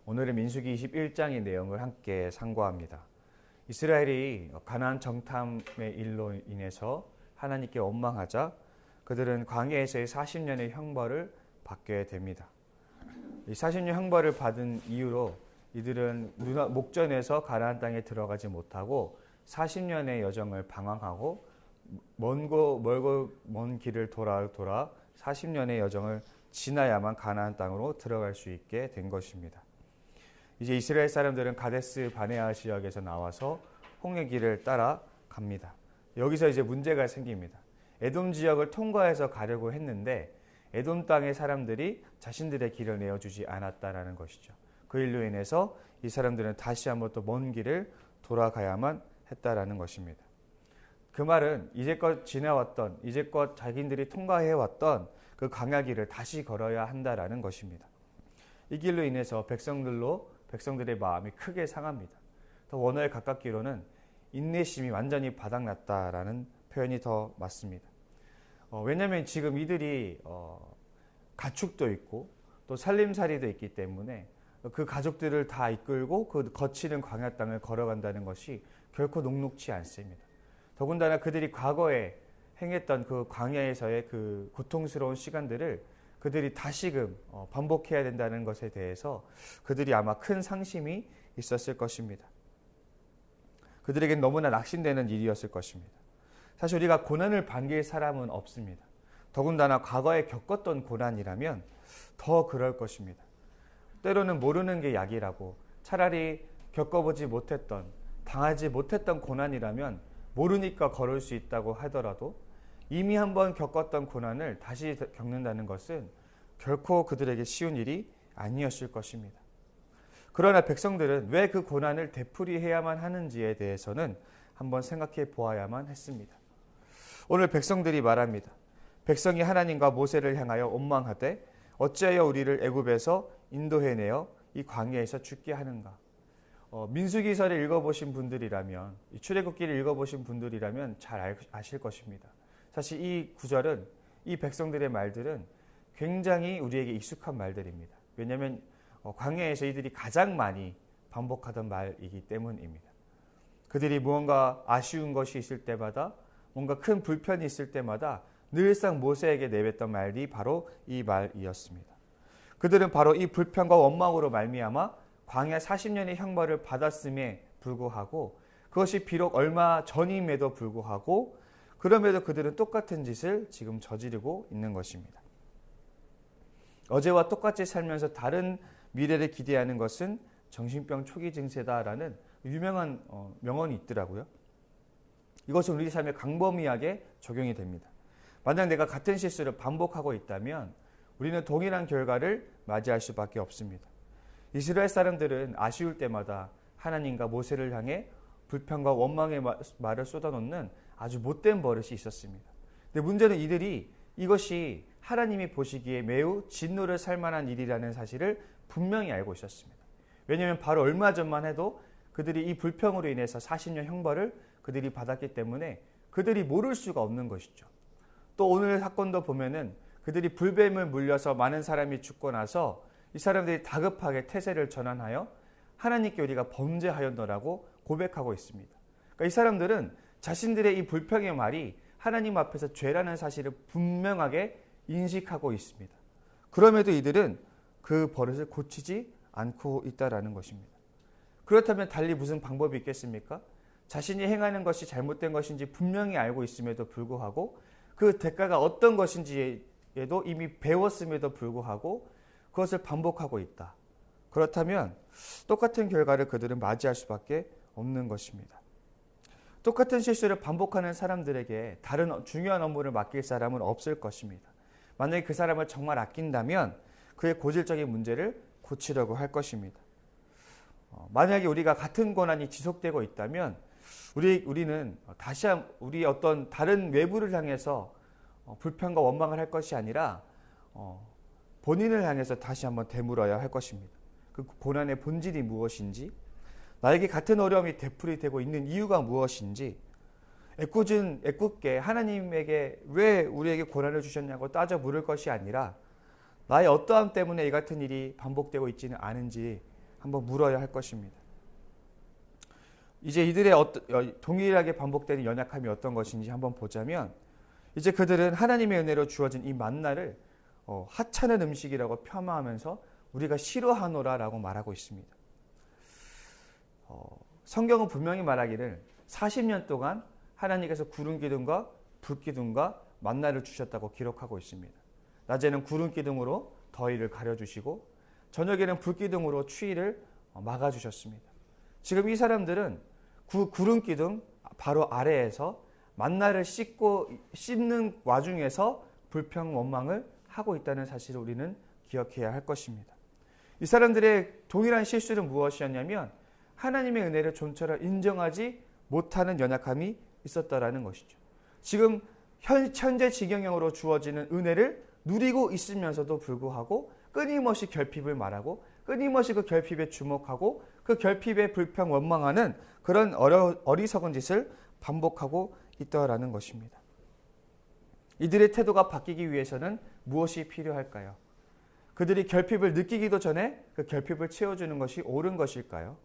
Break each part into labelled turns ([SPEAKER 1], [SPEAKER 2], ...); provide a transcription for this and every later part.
[SPEAKER 1] 오늘은 민수기 21장의 내용을 함께 상고합니다. 이스라엘이 가나안 정탐의 일로 인해서 하나님께 원망하자 그들은 광야에서의 40년의 형벌을 받게 됩니다. 이 40년 형벌을 받은 이유로 이들은 목전에서 가나안 땅에 들어가지 못하고 40년의 여정을 방황하고 먼 길을 돌아 40년의 여정을 지나야만 가나안 땅으로 들어갈 수 있게 된 것입니다. 이제 이스라엘 사람들은 가데스 바네아 지역에서 나와서 홍해 길을 따라 갑니다. 여기서 이제 문제가 생깁니다. 에돔 지역을 통과해서 가려고 했는데 에돔 땅의 사람들이 자신들의 길을 내어주지 않았다라는 것이죠. 그 일로 인해서 이 사람들은 다시 한번 또 먼 길을 돌아가야만 했다라는 것입니다. 그 말은 이제껏 지나왔던, 이제껏 자기들이 통과해왔던 그 광야길을 다시 걸어야 한다라는 것입니다. 이 길로 인해서 백성들의 마음이 크게 상합니다. 더 원어에 가깝기로는 인내심이 완전히 바닥났다라는 표현이 더 맞습니다. 왜냐하면 지금 이들이 가축도 있고 또 살림살이도 있기 때문에 그 가족들을 다 이끌고 그 거치는 광야 땅을 걸어간다는 것이 결코 녹록지 않습니다. 더군다나 그들이 과거에 행했던 그 광야에서의 그 고통스러운 시간들을 그들이 다시금 반복해야 된다는 것에 대해서 그들이 아마 큰 상심이 있었을 것입니다. 그들에겐 너무나 낙심되는 일이었을 것입니다. 사실 우리가 고난을 반길 사람은 없습니다. 더군다나 과거에 겪었던 고난이라면 더 그럴 것입니다. 때로는 모르는 게 약이라고, 차라리 겪어보지 못했던, 당하지 못했던 고난이라면 모르니까 걸을 수 있다고 하더라도 이미 한번 겪었던 고난을 다시 겪는다는 것은 결코 그들에게 쉬운 일이 아니었을 것입니다. 그러나 백성들은 왜 그 고난을 되풀이해야만 하는지에 대해서는 한번 생각해 보아야만 했습니다. 오늘 백성들이 말합니다. 백성이 하나님과 모세를 향하여 원망하되 어찌하여 우리를 애굽에서 인도해내어 이 광야에서 죽게 하는가. 민수기서를 읽어보신 분들이라면, 이 출애굽기를 읽어보신 분들이라면 잘 아실 것입니다. 사실 이 구절은, 이 백성들의 말들은 굉장히 우리에게 익숙한 말들입니다. 왜냐하면 광야에서 이들이 가장 많이 반복하던 말이기 때문입니다. 그들이 무언가 아쉬운 것이 있을 때마다, 뭔가 큰 불편이 있을 때마다 늘상 모세에게 내뱉던 말이 바로 이 말이었습니다. 그들은 바로 이 불편과 원망으로 말미암아 광야 40년의 형벌을 받았음에 불구하고, 그것이 비록 얼마 전임에도 불구하고 그럼에도 그들은 똑같은 짓을 지금 저지르고 있는 것입니다. 어제와 똑같이 살면서 다른 미래를 기대하는 것은 정신병 초기 증세다라는 유명한 명언이 있더라고요. 이것은 우리 삶에 광범위하게 적용이 됩니다. 만약 내가 같은 실수를 반복하고 있다면 우리는 동일한 결과를 맞이할 수밖에 없습니다. 이스라엘 사람들은 아쉬울 때마다 하나님과 모세를 향해 불평과 원망의 말을 쏟아놓는 아주 못된 버릇이 있었습니다. 근데 문제는 이들이 이것이 하나님이 보시기에 매우 진노를 살 만한 일이라는 사실을 분명히 알고 있었습니다. 왜냐하면 바로 얼마 전만 해도 그들이 이 불평으로 인해서 40년 형벌을 그들이 받았기 때문에 그들이 모를 수가 없는 것이죠. 또 오늘 사건도 보면은 그들이 불뱀을 물려서 많은 사람이 죽고 나서 이 사람들이 다급하게 태세를 전환하여 하나님께 우리가 범죄하였노라고 고백하고 있습니다. 그러니까 이 사람들은 자신들의 이 불평의 말이 하나님 앞에서 죄라는 사실을 분명하게 인식하고 있습니다. 그럼에도 이들은 그 버릇을 고치지 않고 있다라는 것입니다. 그렇다면 달리 무슨 방법이 있겠습니까? 자신이 행하는 것이 잘못된 것인지 분명히 알고 있음에도 불구하고 그 대가가 어떤 것인지에도 이미 배웠음에도 불구하고 그것을 반복하고 있다. 그렇다면 똑같은 결과를 그들은 맞이할 수밖에 없는 것입니다. 똑같은 실수를 반복하는 사람들에게 다른 중요한 업무를 맡길 사람은 없을 것입니다. 만약에 그 사람을 정말 아낀다면 그의 고질적인 문제를 고치려고 할 것입니다. 만약에 우리가 같은 고난이 지속되고 있다면 우리는 다시 우리 어떤 다른 외부를 향해서 불평과 원망을 할 것이 아니라 본인을 향해서 다시 한번 되물어야 할 것입니다. 그 고난의 본질이 무엇인지, 나에게 같은 어려움이 되풀이되고 있는 이유가 무엇인지, 애꿎게 하나님에게 왜 우리에게 고난을 주셨냐고 따져 물을 것이 아니라 나의 어떠함 때문에 이 같은 일이 반복되고 있지는 않은지 한번 물어야 할 것입니다. 이제 이들의 동일하게 반복되는 연약함이 어떤 것인지 한번 보자면 이제 그들은 하나님의 은혜로 주어진 이 만나를 하찮은 음식이라고 폄하하면서 우리가 싫어하노라라고 말하고 있습니다. 성경은 분명히 말하기를 40년 동안 하나님께서 구름 기둥과 불 기둥과 만나를 주셨다고 기록하고 있습니다. 낮에는 구름 기둥으로 더위를 가려주시고 저녁에는 불 기둥으로 추위를 막아주셨습니다. 지금 이 사람들은 구름 기둥 바로 아래에서 만나를 씹는 와중에서 불평 원망을 하고 있다는 사실을 우리는 기억해야 할 것입니다. 이 사람들의 동일한 실수는 무엇이었냐면 하나님의 은혜를 좀처럼 인정하지 못하는 연약함이 있었다라는 것이죠. 지금 현재 지경형으로 주어지는 은혜를 누리고 있으면서도 불구하고 끊임없이 결핍을 말하고 끊임없이 그 결핍에 주목하고 그 결핍에 불평 원망하는 그런 어리석은 짓을 반복하고 있다라는 것입니다. 이들의 태도가 바뀌기 위해서는 무엇이 필요할까요? 그들이 결핍을 느끼기도 전에 그 결핍을 채워주는 것이 옳은 것일까요?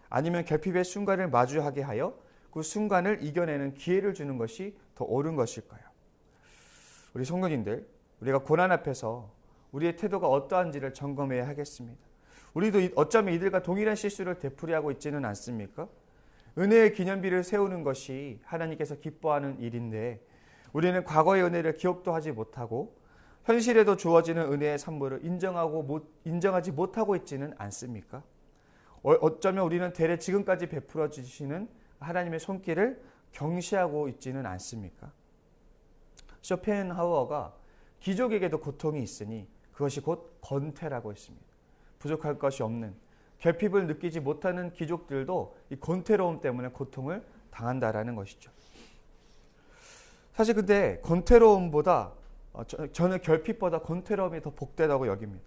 [SPEAKER 1] 아니면 결핍의 순간을 마주하게 하여 그 순간을 이겨내는 기회를 주는 것이 더 옳은 것일까요? 우리 성도님들, 우리가 고난 앞에서 우리의 태도가 어떠한지를 점검해야 하겠습니다. 우리도 어쩌면 이들과 동일한 실수를 되풀이하고 있지는 않습니까? 은혜의 기념비를 세우는 것이 하나님께서 기뻐하는 일인데 우리는 과거의 은혜를 기억도 하지 못하고 현실에도 주어지는 은혜의 산물을 인정하지 못하고 있지는 않습니까? 어쩌면 우리는 대래 지금까지 베풀어 주시는 하나님의 손길을 경시하고 있지는 않습니까? 쇼펜하우어가 귀족에게도 고통이 있으니 그것이 곧 권태라고 했습니다. 부족할 것이 없는 결핍을 느끼지 못하는 귀족들도 이 권태로움 때문에 고통을 당한다라는 것이죠. 사실 근데 권태로움보다 저는 결핍보다 권태로움이 더 복되다고 여깁니다.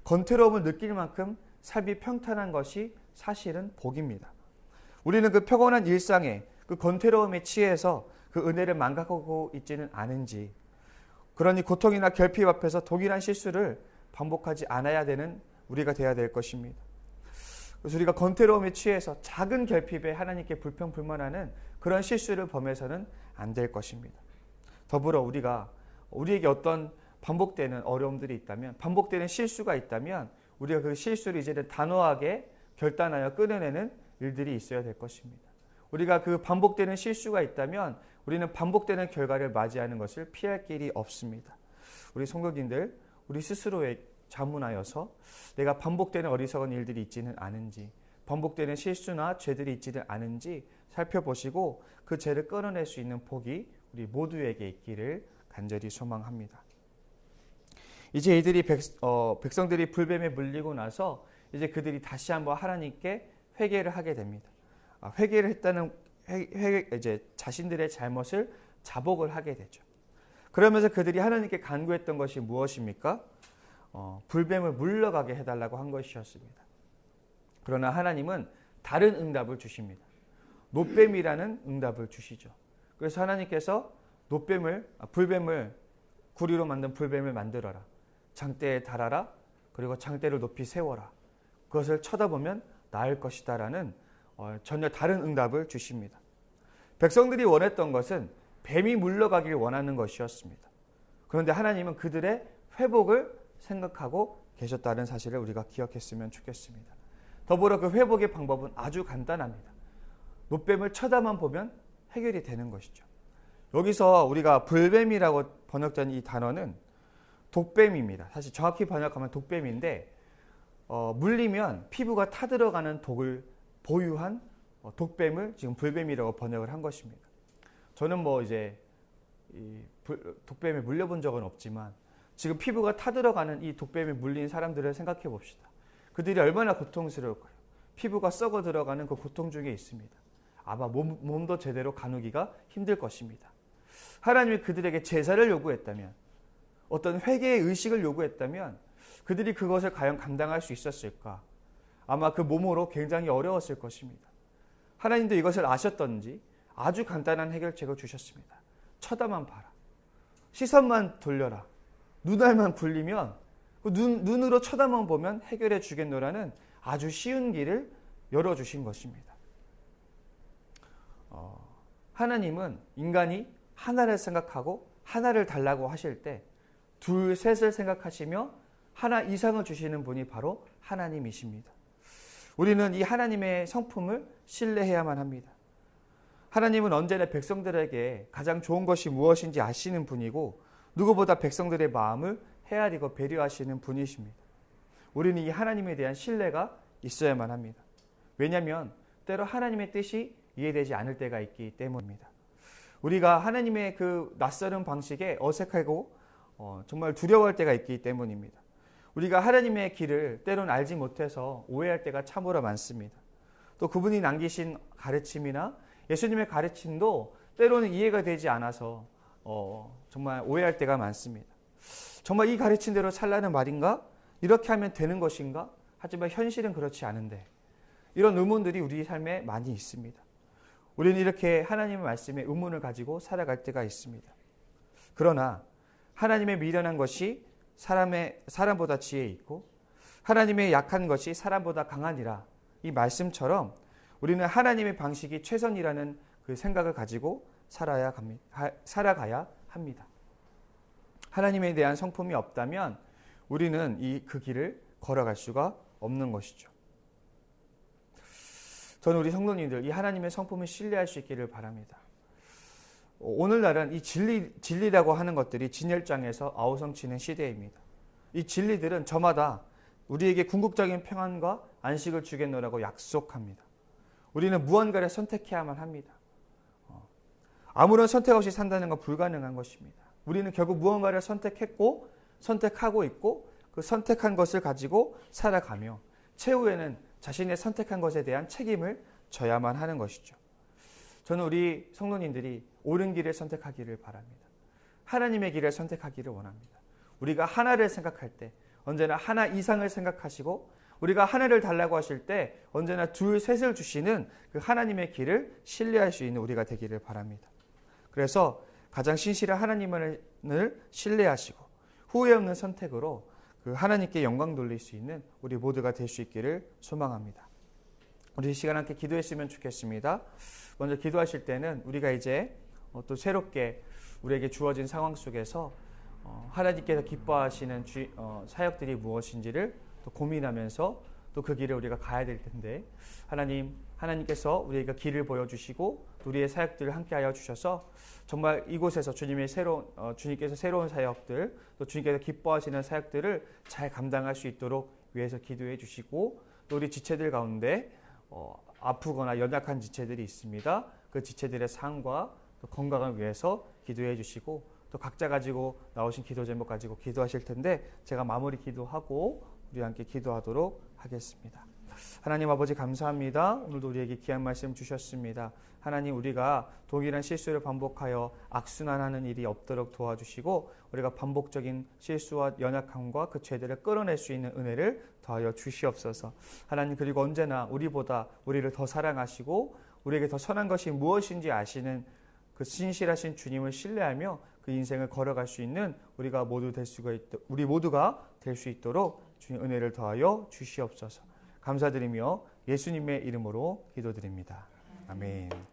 [SPEAKER 1] 권태로움을 느낄 만큼 삶이 평탄한 것이 사실은 복입니다. 우리는 그 평온한 일상에 그 권태로움에 취해서 그 은혜를 망각하고 있지는 않은지, 그러니 고통이나 결핍 앞에서 동일한 실수를 반복하지 않아야 되는 우리가 되어야 될 것입니다. 그래서 우리가 권태로움에 취해서 작은 결핍에 하나님께 불평불만하는 그런 실수를 범해서는 안 될 것입니다. 더불어 우리에게 어떤 반복되는 어려움들이 있다면, 반복되는 실수가 있다면 우리가 그 실수를 이제는 단호하게 결단하여 끊어내는 일들이 있어야 될 것입니다. 우리가 그 반복되는 실수가 있다면 우리는 반복되는 결과를 맞이하는 것을 피할 길이 없습니다. 우리 성도님들, 우리 스스로에 자문하여서 내가 반복되는 어리석은 일들이 있지는 않은지, 반복되는 실수나 죄들이 있지는 않은지 살펴보시고 그 죄를 끊어낼 수 있는 복이 우리 모두에게 있기를 간절히 소망합니다. 이제 이들이 백성들이 불뱀에 물리고 나서 이제 그들이 다시 한번 하나님께 회개를 하게 됩니다. 회개를 했다는 이제 자신들의 잘못을 자복을 하게 되죠. 그러면서 그들이 하나님께 간구했던 것이 무엇입니까? 불뱀을 물러가게 해달라고 한 것이었습니다. 그러나 하나님은 다른 응답을 주십니다. 놋뱀이라는 응답을 주시죠. 그래서 하나님께서 불뱀을 구리로 만든 불뱀을 만들어라. 장대에 달아라. 그리고 장대를 높이 세워라. 그것을 쳐다보면 나을 것이다 라는 전혀 다른 응답을 주십니다. 백성들이 원했던 것은 뱀이 물러가길 원하는 것이었습니다. 그런데 하나님은 그들의 회복을 생각하고 계셨다는 사실을 우리가 기억했으면 좋겠습니다. 더불어 그 회복의 방법은 아주 간단합니다. 놋뱀을 쳐다만 보면 해결이 되는 것이죠. 여기서 우리가 불뱀이라고 번역된 이 단어는 독뱀입니다. 사실 정확히 번역하면 독뱀인데 물리면 피부가 타들어가는 독을 보유한 독뱀을 지금 불뱀이라고 번역을 한 것입니다. 저는 독뱀에 물려본 적은 없지만 지금 피부가 타들어가는 이 독뱀에 물린 사람들을 생각해 봅시다. 그들이 얼마나 고통스러울까요? 피부가 썩어 들어가는 그 고통 중에 있습니다. 아마 몸도 제대로 가누기가 힘들 것입니다. 하나님이 그들에게 제사를 요구했다면, 어떤 회개의 의식을 요구했다면 그들이 그것을 과연 감당할 수 있었을까? 아마 그 몸으로 굉장히 어려웠을 것입니다. 하나님도 이것을 아셨던지 아주 간단한 해결책을 주셨습니다. 쳐다만 봐라. 시선만 돌려라. 눈알만 굴리면 눈으로 쳐다만 보면 해결해 주겠노라는 아주 쉬운 길을 열어주신 것입니다. 하나님은 인간이 하나를 생각하고 하나를 달라고 하실 때 둘, 셋을 생각하시며 하나 이상을 주시는 분이 바로 하나님이십니다. 우리는 이 하나님의 성품을 신뢰해야만 합니다. 하나님은 언제나 백성들에게 가장 좋은 것이 무엇인지 아시는 분이고 누구보다 백성들의 마음을 헤아리고 배려하시는 분이십니다. 우리는 이 하나님에 대한 신뢰가 있어야만 합니다. 왜냐하면 때로 하나님의 뜻이 이해되지 않을 때가 있기 때문입니다. 우리가 하나님의 그 낯설은 방식에 어색하고 정말 두려워할 때가 있기 때문입니다. 우리가 하나님의 길을 때로는 알지 못해서 오해할 때가 참으로 많습니다. 또 그분이 남기신 가르침이나 예수님의 가르침도 때로는 이해가 되지 않아서 정말 오해할 때가 많습니다. 정말 이 가르침대로 살라는 말인가? 이렇게 하면 되는 것인가? 하지만 현실은 그렇지 않은데 이런 의문들이 우리 삶에 많이 있습니다. 우리는 이렇게 하나님의 말씀에 의문을 가지고 살아갈 때가 있습니다. 그러나 하나님의 미련한 것이 사람보다 지혜 있고 하나님의 약한 것이 사람보다 강하니라 이 말씀처럼 우리는 하나님의 방식이 최선이라는 그 생각을 가지고 살아가야 합니다. 하나님에 대한 성품이 없다면 우리는 그 길을 걸어갈 수가 없는 것이죠. 저는 우리 성도님들 이 하나님의 성품을 신뢰할 수 있기를 바랍니다. 오늘날은 이 진리라고 하는 것들이 진열장에서 아우성치는 시대입니다. 이 진리들은 저마다 우리에게 궁극적인 평안과 안식을 주겠노라고 약속합니다. 우리는 무언가를 선택해야만 합니다. 아무런 선택 없이 산다는 건 불가능한 것입니다. 우리는 결국 무언가를 선택했고 선택하고 있고 그 선택한 것을 가지고 살아가며 최후에는 자신의 선택한 것에 대한 책임을 져야만 하는 것이죠. 저는 우리 성도님들이 옳은 길을 선택하기를 바랍니다. 하나님의 길을 선택하기를 원합니다. 우리가 하나를 생각할 때 언제나 하나 이상을 생각하시고 우리가 하나를 달라고 하실 때 언제나 둘, 셋을 주시는 그 하나님의 길을 신뢰할 수 있는 우리가 되기를 바랍니다. 그래서 가장 신실한 하나님을 신뢰하시고 후회 없는 선택으로 그 하나님께 영광 돌릴 수 있는 우리 모두가 될 수 있기를 소망합니다. 우리 이 시간 함께 기도했으면 좋겠습니다. 먼저 기도하실 때는 우리가 이제 또 새롭게 우리에게 주어진 상황 속에서 하나님께서 기뻐하시는 사역들이 무엇인지를 또 고민하면서 또 그 길을 우리가 가야 될 텐데 하나님께서 우리에게 길을 보여주시고 우리의 사역들을 함께하여 주셔서 정말 이곳에서 주님께서 새로운 사역들 또 주님께서 기뻐하시는 사역들을 잘 감당할 수 있도록 위해서 기도해 주시고 또 우리 지체들 가운데 아프거나 연약한 지체들이 있습니다. 그 지체들의 삶과 또 건강을 위해서 기도해 주시고 또 각자 가지고 나오신 기도 제목 가지고 기도하실 텐데 제가 마무리 기도하고 우리 함께 기도하도록 하겠습니다. 하나님 아버지 감사합니다. 오늘도 우리에게 귀한 말씀 주셨습니다. 하나님 우리가 동일한 실수를 반복하여 악순환하는 일이 없도록 도와주시고 우리가 반복적인 실수와 연약함과 그 죄들을 끌어낼 수 있는 은혜를 더하여 주시옵소서. 하나님 그리고 언제나 우리보다 우리를 더 사랑하시고 우리에게 더 선한 것이 무엇인지 아시는 그 신실하신 주님을 신뢰하며 그 인생을 걸어갈 수 있는 우리 모두가 될 수 있도록 주님 은혜를 더하여 주시옵소서. 감사드리며 예수님의 이름으로 기도드립니다. 아멘.